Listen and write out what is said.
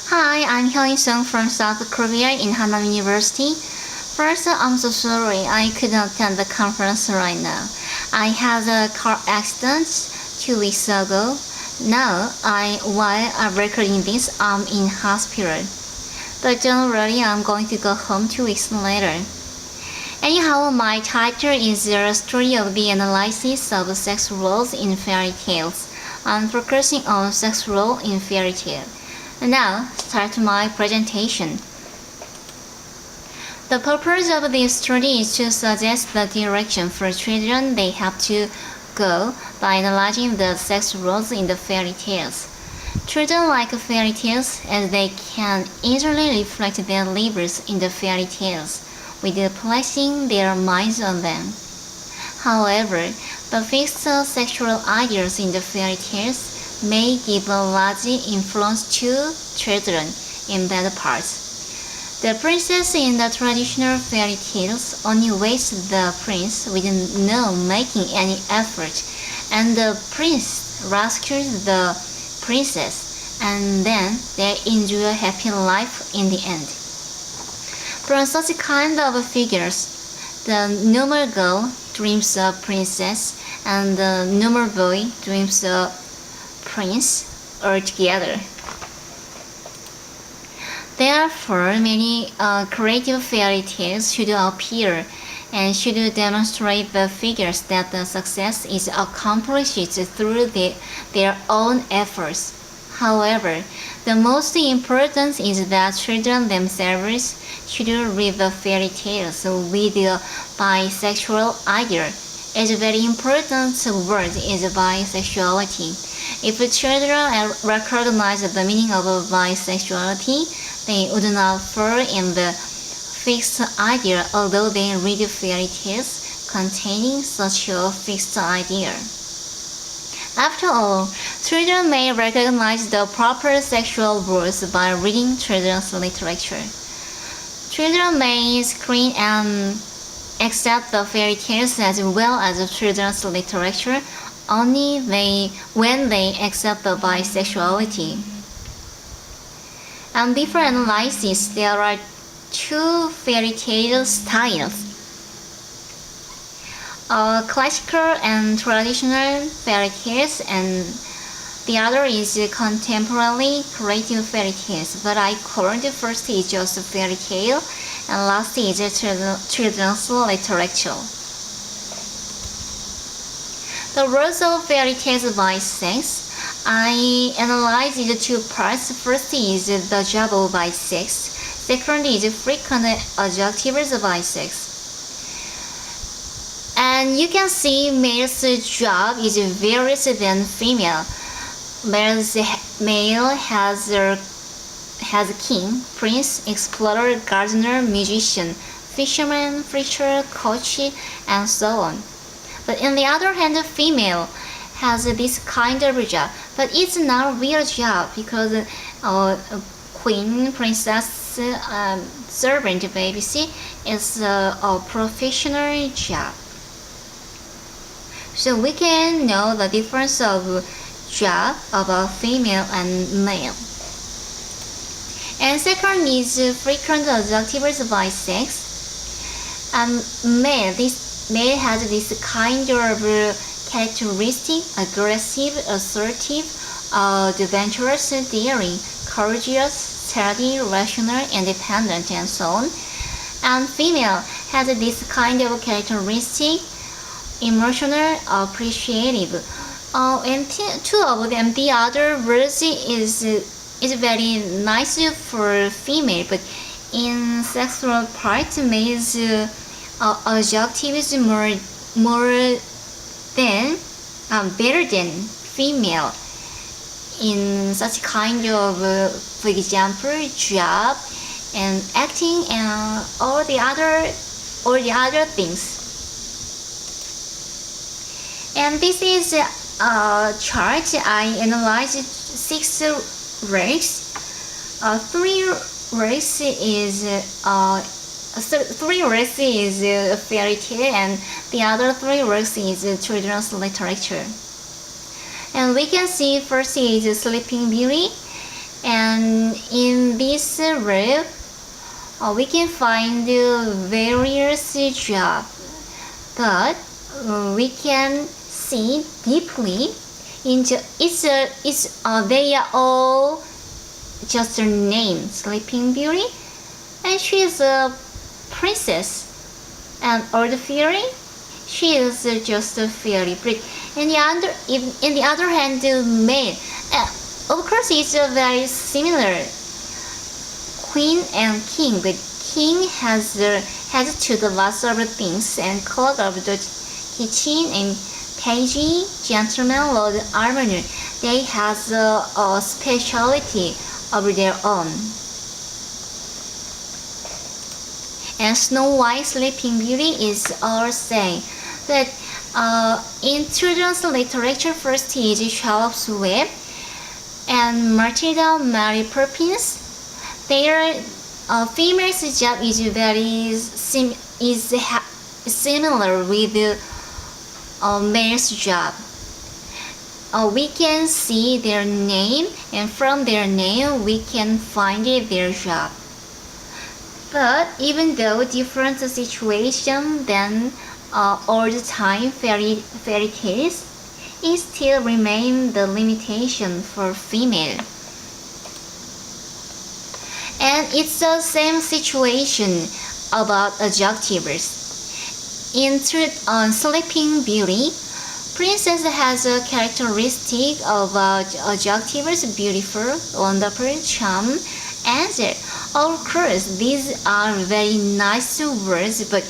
Hi, I'm Hyun Sung from South Korea in Hanam University. First, I'm so sorry I couldn't attend the conference right now. I had a car accident 2 weeks ago. Now, while I'm recording this, I'm in hospital. But don't worry, I'm going to go home 2 weeks later. Anyhow, my title is a story of the analysis of sex roles in fairy tales. I'm focusing on sex role in fairy tale. Now, start my presentation. The purpose of this study is to suggest the direction for children they have to go by analyzing the sex roles in the fairy tales. Children like fairy tales as they can easily reflect their lives in the fairy tales without placing their minds on them. However, the fixed sexual ideas in the fairy tales may give a large influence to children in that part. The princess in the traditional fairy tales only wastes the prince with no making any effort, and the prince rescues the princess, and then they enjoy a happy life in the end. From such kind of figures, the normal girl dreams a princess, and the normal boy dreams a prince all together. Therefore, many creative fairy tales should appear and should demonstrate the figures that the success is accomplished through their own efforts. However, the most important is that children themselves should read the fairy tales with a bisexual idea. A very important word is bisexuality. If children recognize the meaning of bisexuality, they would not fall in the fixed idea, although they read fairy tales containing such a fixed idea. After all, children may recognize the proper sexual roles by reading children's literature. Children may screen and accept the fairy tales as well as children's literature only when they accept the bisexuality. On different analysis, there are two fairy tale styles. Classical and traditional fairy tales, and the other is contemporary creative fairy tales. But I call the first is just a fairy tale, and last is children's literature. The roles of fairy tales by sex. I analyzed the two parts. First is the job by sex. Second is frequent adjectives by sex. And you can see male's job is various than female. Male has king, prince, explorer, gardener, musician, fisherman, preacher, coach, and so on. But on the other hand, the female has this kind of job, but it's not a real job because queen, princess, servant, babysit is a professional job. So we can know the difference of job of a female and male. And second is frequent adjectives by sex. Male has this kind of characteristic: aggressive, assertive, adventurous, daring, courageous, steady, rational, independent, and so on. And female has this kind of characteristic: emotional, appreciative. And two of them, the other words is very nice for female, but in sexual part means adjective is more than better than female in such kind of for example job and acting and all the other things. And this is a chart. I analyzed 6 races. 3 races is fairy tale, and the other 3 races is children's literature. And we can see first is Sleeping Beauty, And in this row, we can find various jobs, but we can see deeply into they are all just her name, Sleeping Beauty, and she is a princess. And Old Fairy, she is just a fairy. But in the other hand, the maid, of course, it's very similar. Queen and king, but king has to do lots of things and clerk of the kitchen, and page, gentleman, lord, almoner, they has a specialty of their own. And Snow White, Sleeping Beauty is all same. But in children's literature, first is Charlotte's Web and Matilda, Mary Poppins. Their female's job is very similar with male's job. We can see their name, and from their name we can find their job. But even though different situation than all the time fairy tales, it still remain the limitation for female. And it's the same situation about adjectives. In Sleeping Beauty, Princess has a characteristic about adjectives: beautiful, wonderful, charm, answer. Of course, these are very nice words, but